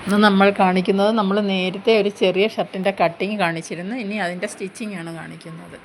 ഇന്ന് നമ്മൾ കാണിക്കുന്നത് നമ്മൾ നേരത്തെ ഒരു ചെറിയ ഷർട്ടിൻ്റെ കട്ടിങ് കാണിച്ചിരുന്നു. ഇനി അതിൻ്റെ സ്റ്റിച്ചിങ് ആണ് കാണിക്കുന്നത്.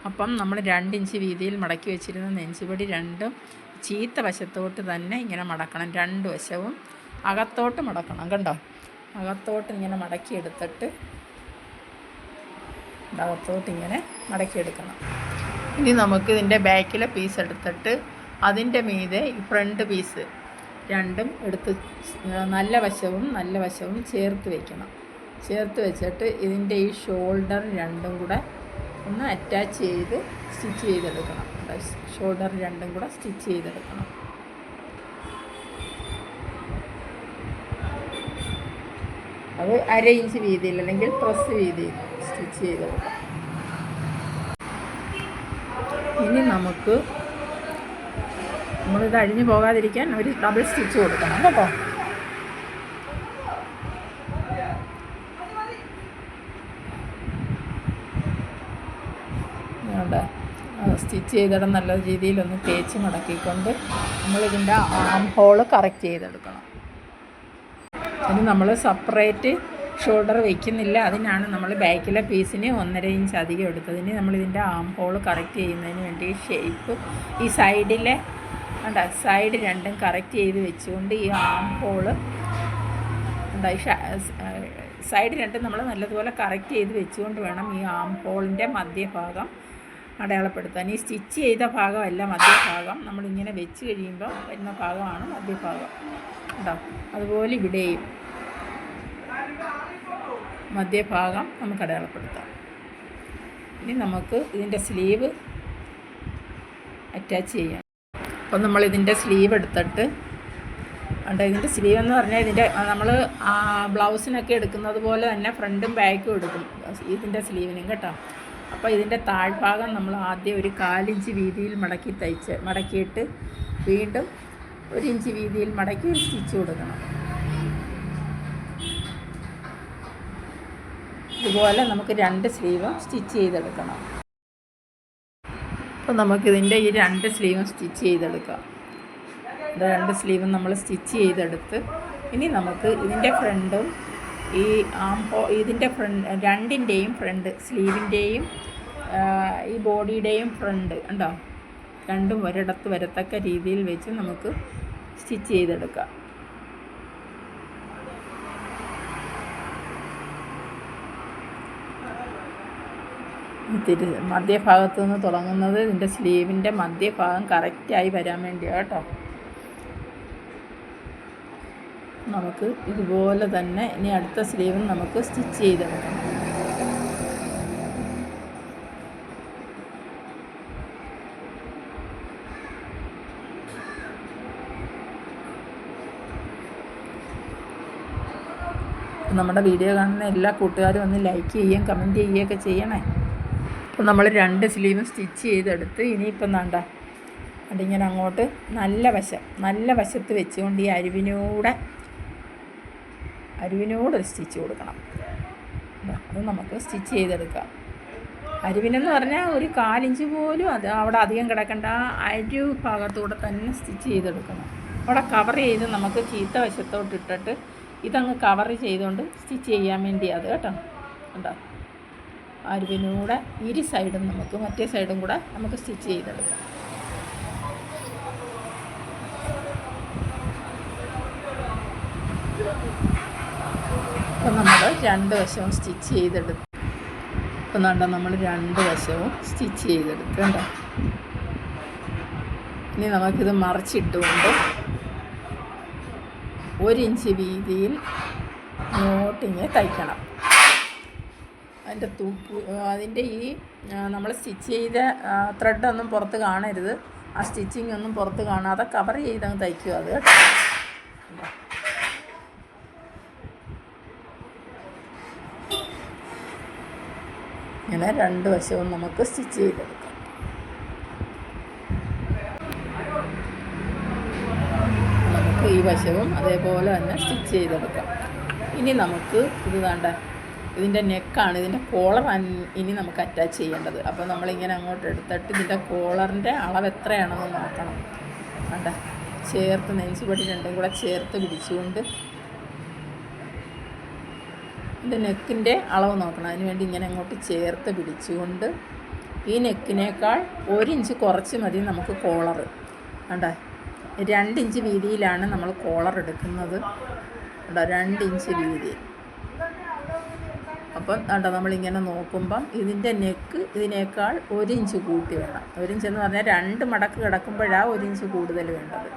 അപ്പം നമ്മൾ 2 ഇഞ്ച് വീതിയിൽ മടക്കി വെച്ചിരുന്ന നെഞ്ചുപടി രണ്ടും ചീത്ത വശത്തോട്ട് തന്നെ ഇങ്ങനെ മടക്കണം. 2 വശവും അകത്തോട്ട് മടക്കണം. കണ്ടോ, അകത്തോട്ട് ഇങ്ങനെ മടക്കിയെടുത്തിട്ട് അകത്തോട്ട് ഇങ്ങനെ മടക്കിയെടുക്കണം. ഇനി നമുക്ക് ഇതിൻ്റെ ബാക്കിലെ പീസ് എടുത്തിട്ട് അതിൻ്റെ മീതെ ഈ ഫ്രണ്ട് പീസ് രണ്ടും എടുത്ത് നല്ല വശവും ചേർത്ത് വയ്ക്കണം. ചേർത്ത് വെച്ചിട്ട് ഇതിൻ്റെ ഈ ഷോൾഡർ രണ്ടും കൂടെ ഒന്ന് അറ്റാച്ച് ചെയ്ത് സ്റ്റിച്ച് ചെയ്തെടുക്കണം. ഷോൾഡർ രണ്ടും കൂടെ സ്റ്റിച്ച് ചെയ്തെടുക്കണം. അത് 1/2 ഇഞ്ച് വീതിയിൽ അല്ലെങ്കിൽ പ്രസ് വീതിയിൽ സ്റ്റിച്ച് ചെയ്തെടുക്കാം. ഇനി നമ്മളിത് അഴിഞ്ഞു പോകാതിരിക്കാൻ ഒരു ഡബിൾ സ്റ്റിച്ച് കൊടുക്കണം കേട്ടോ. സ്റ്റിച്ച് ചെയ്തിടം നല്ല രീതിയിലൊന്ന് തേച്ച് മടക്കിക്കൊണ്ട് നമ്മളിതിൻ്റെ ആം ഹോള് കറക്റ്റ് ചെയ്തെടുക്കണം. ഇനി നമ്മൾ സെപ്പറേറ്റ് ഷോൾഡർ വയ്ക്കുന്നില്ല, അതിനാണ് നമ്മൾ ബാക്കിലെ പീസിന് 1.5 ഇഞ്ച് അധികം എടുത്തത്. ഇനി നമ്മളിതിൻ്റെ ആം ഹോള് കറക്റ്റ് ചെയ്യുന്നതിന് വേണ്ടി ഷേപ്പ് ഈ സൈഡ് രണ്ടും കറക്റ്റ് ചെയ്ത് വെച്ചുകൊണ്ട് ഈ ആം ഹോള് സൈഡ് രണ്ടും നമ്മൾ നല്ലതുപോലെ കറക്റ്റ് ചെയ്ത് വെച്ചുകൊണ്ട് വേണം ഈ ആം ഹോളിൻ്റെ മധ്യഭാഗം അടയാളപ്പെടുത്താൻ. ഈ സ്റ്റിച്ച് ചെയ്ത ഭാഗമല്ല മധ്യഭാഗം, നമ്മളിങ്ങനെ വെച്ച് കഴിയുമ്പോൾ വരുന്ന ഭാഗമാണ് മധ്യഭാഗം. കേട്ടോ, അതുപോലെ ഇവിടെയും മധ്യഭാഗം നമുക്ക് അടയാളപ്പെടുത്താം. ഇനി നമുക്ക് ഇതിൻ്റെ സ്ലീവ് അറ്റാച്ച് ചെയ്യാം. അപ്പം നമ്മളിതിൻ്റെ സ്ലീവ് എടുത്തിട്ട് ഇതിൻ്റെ സ്ലീവ് എന്ന് പറഞ്ഞാൽ നമ്മൾ ബ്ലൗസിനൊക്കെ എടുക്കുന്നത് പോലെ തന്നെ ഫ്രണ്ടും ബാക്കും എടുക്കും ഇതിൻ്റെ സ്ലീവിനും കേട്ടോ. അപ്പോൾ ഇതിൻ്റെ താഴ്ഭാഗം നമ്മൾ ആദ്യം ഒരു 1/4 ഇഞ്ച് വീതിയിൽ മടക്കിയിട്ട് വീണ്ടും 1 ഇഞ്ച് വീതിയിൽ മടക്കി സ്റ്റിച്ച് കൊടുക്കണം. ഇതുപോലെ നമുക്ക് 2 സ്ലീവും സ്റ്റിച്ച് ചെയ്തെടുക്കണം. അപ്പോൾ നമുക്കിതിൻ്റെ ഈ 2 സ്ലീവും സ്റ്റിച്ച് ചെയ്തെടുക്കാം. 2 സ്ലീവും നമ്മൾ സ്റ്റിച്ച് ചെയ്തെടുത്ത് ഇനി നമുക്ക് ഇതിൻ്റെ ഫ്രണ്ടും ഈ ഇതിൻ്റെ രണ്ടിൻ്റെയും ഫ്രണ്ട്, സ്ലീവിൻ്റെയും ഈ ബോഡിയുടെയും ഫ്രണ്ട് ഉണ്ടോ, രണ്ടും ഒരിടത്ത് വരത്തക്ക രീതിയിൽ വെച്ച് നമുക്ക് സ്റ്റിച്ച് ചെയ്തെടുക്കാം. മധ്യഭാഗത്തു നിന്ന് തുടങ്ങുന്നത് ഇതിൻ്റെ സ്ലീവിൻ്റെ മധ്യഭാഗം കറക്റ്റായി വരാൻ വേണ്ടിയാണ് കേട്ടോ. നമുക്ക് ഇതുപോലെ തന്നെ ഇനി അടുത്ത സ്ലീവും നമുക്ക് സ്റ്റിച്ച് ചെയ്തെടുക്കണം. നമ്മുടെ വീഡിയോ കാണുന്ന എല്ലാ കൂട്ടുകാരും ഒന്ന് ലൈക്ക് ചെയ്യുകയും കമൻറ്റ് ചെയ്യുകയൊക്കെ ചെയ്യണേ. അപ്പോൾ നമ്മൾ 2 സ്ലീവും സ്റ്റിച്ച് ചെയ്തെടുത്ത് ഇനിയിപ്പം അതിങ്ങനെ അങ്ങോട്ട് നല്ല വശത്ത് വെച്ചുകൊണ്ട് ഈ അരിവിനൂടെ ഒരു സ്റ്റിച്ച് കൊടുക്കണം. അത് നമുക്ക് സ്റ്റിച്ച് ചെയ്തെടുക്കാം. അരിവിനെന്ന് പറഞ്ഞാൽ ഒരു 1/4 ഇഞ്ച് പോലും അത് അവിടെ അധികം കിടക്കേണ്ട, അരിവ് ഭാഗത്തൂടെ തന്നെ സ്റ്റിച്ച് ചെയ്തെടുക്കണം. അവിടെ കവർ ചെയ്ത് നമുക്ക് ചീത്ത വശത്തോട്ട് ഇട്ടിട്ട് ഇതങ്ങ് കവർ ചെയ്തുകൊണ്ട് സ്റ്റിച്ച് ചെയ്യാൻ വേണ്ടി അത് കേട്ടോ. ഉണ്ടോ, അരിവിനൂടെ ഇരു സൈഡും മറ്റേ സൈഡും കൂടെ നമുക്ക് സ്റ്റിച്ച് ചെയ്തെടുക്കാം. അപ്പം നമ്മൾ 2 വശവും സ്റ്റിച്ച് ചെയ്തെടുത്തു. അപ്പം നമ്മൾ 2 വശവും സ്റ്റിച്ച് ചെയ്തെടുത്ത് കണ്ടോ. ഇനി നമുക്കിത് മറിച്ചിട്ടുകൊണ്ട് 1 ഇഞ്ച് വീതിയിൽ ഇങ്ങോട്ടിങ്ങനെ തയ്ക്കണം. അതിൻ്റെ ഈ നമ്മൾ സ്റ്റിച്ച് ചെയ്ത ത്രെഡൊന്നും പുറത്ത് കാണരുത്, ആ സ്റ്റിച്ചിങ് ഒന്നും പുറത്ത് കാണാതെ കവർ ചെയ്തങ്ങ് തയ്ക്കുക അത് കേട്ടോ. ഇങ്ങനെ 2 വശവും നമുക്ക് സ്റ്റിച്ച് ചെയ്തെടുക്കാം. നമുക്ക് ഈ വശവും അതേപോലെ തന്നെ സ്റ്റിച്ച് ചെയ്തെടുക്കാം. ഇനി നമുക്ക് ഇതിൻ്റെ നെക്കാണ്, ഇതിൻ്റെ കോളർ ഇനി നമുക്ക് അറ്റാച്ച് ചെയ്യേണ്ടത്. അപ്പോൾ നമ്മളിങ്ങനെ അങ്ങോട്ട് എടുത്തിട്ട് ഇതിൻ്റെ കോളറിൻ്റെ അളവ് എത്രയാണെന്ന് നോക്കണം. ചേർത്ത് നെഞ്ചുപടി രണ്ടും കൂടെ ചേർത്ത് പിടിച്ചുകൊണ്ട് ഇത് നെക്കിൻ്റെ അളവ് നോക്കണം. അതിന് വേണ്ടി ഇങ്ങനെ അങ്ങോട്ട് ചേർത്ത് പിടിച്ചുകൊണ്ട് ഈ നെക്കിനേക്കാൾ 1 ഇഞ്ച് കുറച്ച് മതി നമുക്ക് കോളർ. കണ്ടോ 2 ഇഞ്ച് വീതിയിലാണ് നമ്മൾ കോളർ എടുക്കുന്നത്. കണ്ടോ 2 ഇഞ്ച് വീതി. അപ്പം കണ്ടോ നമ്മളിങ്ങനെ നോക്കുമ്പം ഇതിൻ്റെ നെക്ക് ഇതിനേക്കാൾ 1 ഇഞ്ച് കൂട്ടി വേണം. 1 ഇഞ്ച് എന്ന് പറഞ്ഞാൽ 2 മടക്ക് കിടക്കുമ്പോഴാണ് 1 ഇഞ്ച് കൂടുതൽ വേണ്ടത്.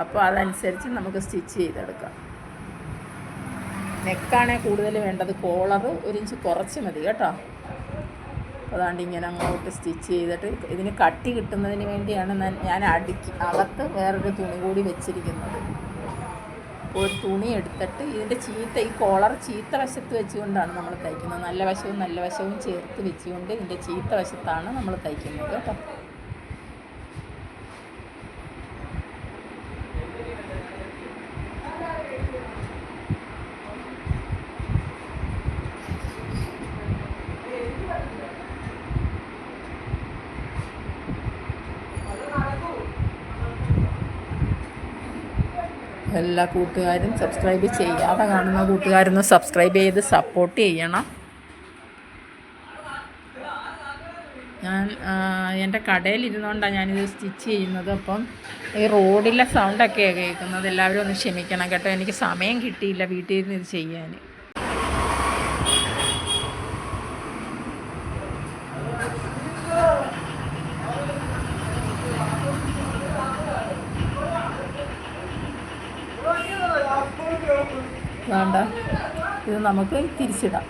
അപ്പോൾ അതനുസരിച്ച് നമുക്ക് സ്റ്റിച്ച് ചെയ്തെടുക്കാം. നെക്കാണേ കൂടുതൽ വേണ്ടത്, കോളർ 1 ഇഞ്ച് കുറച്ച് മതി കേട്ടോ. അതാണ്ട് ഇങ്ങനെ അങ്ങോട്ട് സ്റ്റിച്ച് ചെയ്തിട്ട് ഇതിന് കട്ടി കിട്ടുന്നതിന് വേണ്ടിയാണ് ഞാൻ അകത്ത് വേറൊരു തുണി കൂടി വെച്ചിരിക്കുന്നത്. ഒരു തുണി എടുത്തിട്ട് ഇതിൻ്റെ ഈ കോളർ ചീത്ത വശത്ത് വെച്ചുകൊണ്ടാണ് നമ്മൾ തയ്ക്കുന്നത്. നല്ല വശവും ചേർത്ത് വെച്ചുകൊണ്ട് ഇതിൻ്റെ ചീത്ത വശത്താണ് നമ്മൾ തയ്ക്കുന്നത് കേട്ടോ. എല്ലാ കൂട്ടുകാരും സബ്സ്ക്രൈബ് ചെയ്യാതെ കാണുന്ന കൂട്ടുകാരൊന്ന് സബ്സ്ക്രൈബ് ചെയ്ത് സപ്പോർട്ട് ചെയ്യണം. ഞാൻ എൻ്റെ കടയിലിരുന്നുകൊണ്ടാണ് ഞാനിത് സ്റ്റിച്ച് ചെയ്യുന്നത്. അപ്പം ഈ റോഡിലെ സൗണ്ടൊക്കെയാണ് കേൾക്കുന്നത്. എല്ലാവരും ഒന്ന് ക്ഷമിക്കണം കേട്ടോ. എനിക്ക് സമയം കിട്ടിയില്ല വീട്ടിൽ ഇരുന്ന് ഇത് ചെയ്യാൻ. വേണ്ട, ഇത് നമുക്ക് തിരിച്ചിടാം.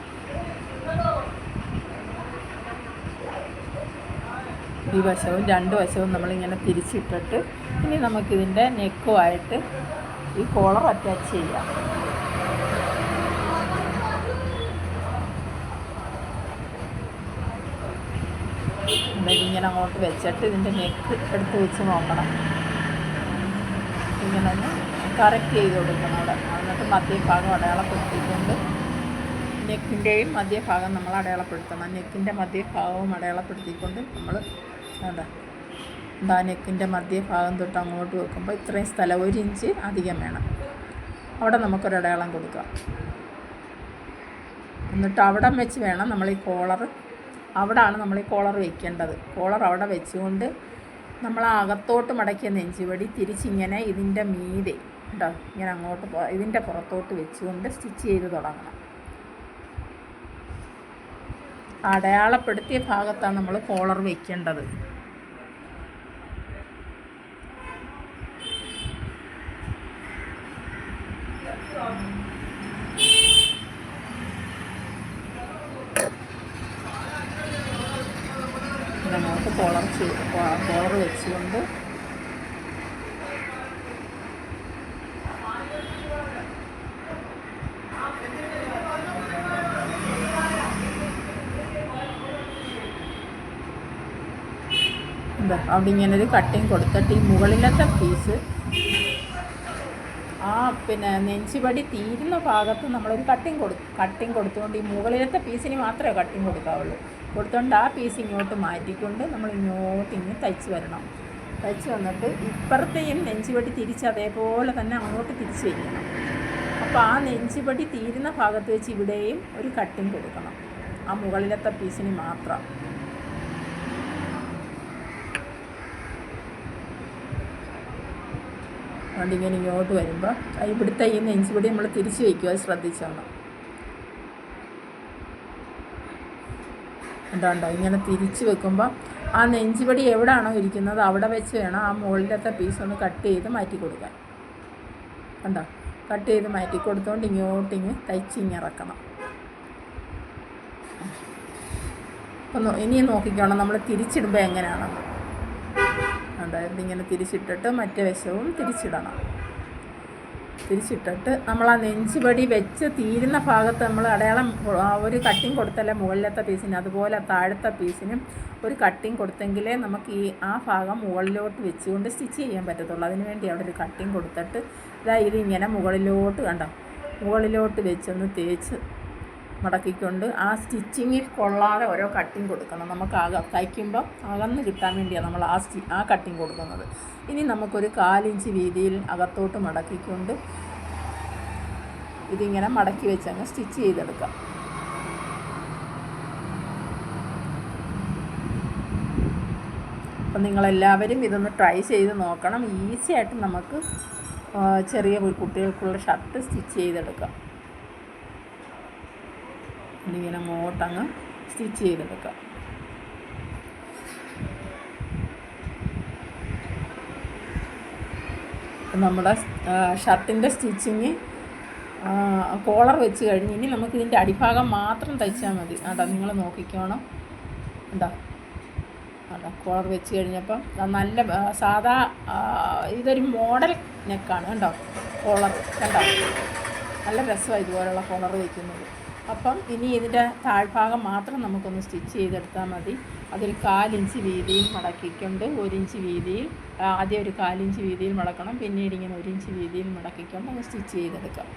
ഈ വശവും 2 വശവും നമ്മളിങ്ങനെ തിരിച്ചിട്ടിട്ട് ഇനി നമുക്കിതിൻ്റെ നെക്കുമായിട്ട് ഈ കോളർ അറ്റാച്ച് ചെയ്യാം. ഇങ്ങനെ അങ്ങോട്ട് വെച്ചിട്ട് ഇതിൻ്റെ നെക്ക് എടുത്ത് വെച്ച് നോക്കണം. ഇങ്ങനെ ഒന്ന് കറക്റ്റ് ചെയ്ത് കൊടുക്കണം അവിടെ. എന്നിട്ട് മധ്യഭാഗം അടയാളപ്പെടുത്തിക്കൊണ്ട് നെക്കിൻ്റെയും മധ്യഭാഗം നമ്മൾ അടയാളപ്പെടുത്തണം. നെക്കിൻ്റെ മധ്യഭാഗവും അടയാളപ്പെടുത്തിക്കൊണ്ട് നമ്മൾ എന്താ നെക്കിൻ്റെ മധ്യഭാഗം തൊട്ട് അങ്ങോട്ട് വെക്കുമ്പോൾ ഇത്രയും സ്ഥലം 1 ഇഞ്ച് അധികം വേണം. അവിടെ നമുക്കൊരടയാളം കൊടുക്കാം. എന്നിട്ട് അവിടെ വെച്ച് വേണം നമ്മൾ ഈ കോളർ, അവിടെയാണ് നമ്മൾ ഈ കോളർ വയ്ക്കേണ്ടത്. കോളർ അവിടെ വെച്ചുകൊണ്ട് നമ്മൾ അകത്തോട്ട് മടക്കിയ നെഞ്ചുവടി തിരിച്ചിങ്ങനെ ഇതിൻ്റെ മീതെ കേട്ടോ ഇങ്ങനെ അങ്ങോട്ട് ഇതിൻ്റെ പുറത്തോട്ട് വെച്ചുകൊണ്ട് സ്റ്റിച്ച് ചെയ്ത് തുടങ്ങണം. അടയാളപ്പെടുത്തിയ ഭാഗത്താണ് നമ്മൾ കോളർ വയ്ക്കേണ്ടത്. അങ്ങോട്ട് കോളർ വെച്ചുകൊണ്ട് എന്താ അവിടെ ഇങ്ങനൊരു കട്ടിങ് കൊടുത്തിട്ട് ഈ മുകളിലത്തെ പീസ് പിന്നെ നെഞ്ചുപടി തീരുന്ന ഭാഗത്ത് നമ്മളൊരു കട്ടിങ് കൊടുത്തുകൊണ്ട് ഈ മുകളിലത്തെ പീസിന് മാത്രമേ കട്ടിങ് കൊടുക്കാവുള്ളൂ. കൊടുത്തുകൊണ്ട് ആ പീസ് ഇങ്ങോട്ട് മാറ്റിക്കൊണ്ട് നമ്മൾ ഇങ്ങോട്ടിങ്ങനെ തയ്ച്ച് വരണം. തയ്ച്ച് വന്നിട്ട് ഇപ്പുറത്തെയും നെഞ്ചുപടി തിരിച്ച് അതേപോലെ തന്നെ അങ്ങോട്ട് തിരിച്ച് വയ്ക്കണം. അപ്പോൾ ആ നെഞ്ചുപടി തീരുന്ന ഭാഗത്ത് വെച്ച് ഇവിടെയും ഒരു കട്ടിങ് കൊടുക്കണം, ആ മുകളിലത്തെ പീസിന് മാത്രം. അതുകൊണ്ട് ഇങ്ങനെ ഇങ്ങോട്ട് വരുമ്പോൾ ഇവിടുത്തെ ഈ നെഞ്ചുപടി നമ്മൾ തിരിച്ച് വയ്ക്കുക, അത് ശ്രദ്ധിച്ചോണം. ഉണ്ടോ ഇങ്ങനെ തിരിച്ച് വെക്കുമ്പോൾ ആ നെഞ്ചുപടി എവിടെയാണോ ഇരിക്കുന്നത് അവിടെ വെച്ച് വേണം ആ മുകളിലത്തെ പീസ് ഒന്ന് കട്ട് ചെയ്ത് മാറ്റി കൊടുക്കാൻ. കണ്ടോ കട്ട് ചെയ്ത് മാറ്റി കൊടുത്തുകൊണ്ട് ഇങ്ങോട്ടിങ്ങ് തയ്ച്ചിങ്ങിറക്കണം. ഒന്ന് ഇനിയും നോക്കിക്കോണം നമ്മൾ തിരിച്ചിടുമ്പോൾ എങ്ങനെയാണെന്ന്. അതായത് ഇങ്ങനെ തിരിച്ചിട്ടിട്ട് മറ്റേ വശവും തിരിച്ചിടണം. തിരിച്ചിട്ടിട്ട് നമ്മൾ ആ നെഞ്ചുപടി വെച്ച് തീരുന്ന ഭാഗത്ത് നമ്മൾ അടയാളം ഒരു കട്ടിങ് കൊടുത്തല്ലേ മുകളിലത്തെ പീസിന്, അതുപോലെ താഴത്തെ പീസിനും ഒരു കട്ടിങ് കൊടുത്തെങ്കിലേ നമുക്ക് ആ ഭാഗം മുകളിലോട്ട് വെച്ചുകൊണ്ട് സ്റ്റിച്ച് ചെയ്യാൻ പറ്റത്തുള്ളൂ. അതിന് വേണ്ടി അവിടെ ഒരു കട്ടിങ് കൊടുത്തിട്ട് ഇതിങ്ങനെ മുകളിലോട്ട് കണ്ടോ മുകളിലോട്ട് വെച്ചൊന്ന് തേച്ച് മടക്കിക്കൊണ്ട് ആ സ്റ്റിച്ചിങ്ങിൽ കൊള്ളാതെ ഓരോ കട്ടിങ് കൊടുക്കണം. നമുക്ക് തയ്ക്കുമ്പോൾ അകന്ന് കിട്ടാൻ വേണ്ടിയാണ് നമ്മൾ ആ കട്ടിങ് കൊടുക്കുന്നത്. ഇനി നമുക്കൊരു 1/4 ഇഞ്ച് വീതിയിൽ അകത്തോട്ട് മടക്കിക്കൊണ്ട് ഇതിങ്ങനെ മടക്കി വെച്ച് അങ്ങ് സ്റ്റിച്ച് ചെയ്തെടുക്കാം. അപ്പം നിങ്ങളെല്ലാവരും ഇതൊന്ന് ട്രൈ ചെയ്ത് നോക്കണം. ഈസി ആയിട്ട് നമുക്ക് ചെറിയ കുട്ടികൾക്കുള്ള ഷർട്ട് സ്റ്റിച്ച് ചെയ്തെടുക്കാം. ഇങ്ങനെ അങ്ങോട്ടങ്ങ് സ്റ്റിച്ച് ചെയ്തെടുക്കാം. നമ്മുടെ ഷർട്ടിൻ്റെ സ്റ്റിച്ചിങ് കോളർ വെച്ച് കഴിഞ്ഞ് ഇനി നമുക്കിതിൻ്റെ അടിഭാഗം മാത്രം തയ്ച്ചാൽ മതി. അതാ നിങ്ങൾ നോക്കിക്കോണം. എന്താ അതാ കോളർ വെച്ച് കഴിഞ്ഞപ്പം നല്ല സാധാ ഇതൊരു മോഡൽ നെക്കാണ് കണ്ടോ. കോളർ കണ്ടോ, നല്ല രസമാണ് ഇതുപോലുള്ള കോളർ വയ്ക്കുന്നത്. അപ്പം ഇനി ഇതിൻ്റെ താഴ്ഭാഗം മാത്രം നമുക്കൊന്ന് സ്റ്റിച്ച് ചെയ്തെടുത്താൽ മതി. അതൊരു 1/4 ഇഞ്ച് വീതിയിൽ മടക്കിക്കൊണ്ട് 1 ഇഞ്ച് വീതിയിൽ ആദ്യം ഒരു 1/4 ഇഞ്ച് വീതിയിൽ മടക്കണം, പിന്നീട് ഇങ്ങനെ 1 ഇഞ്ച് വീതിയിൽ മടക്കിക്കൊണ്ട് അങ്ങ് സ്റ്റിച്ച് ചെയ്തെടുക്കാം.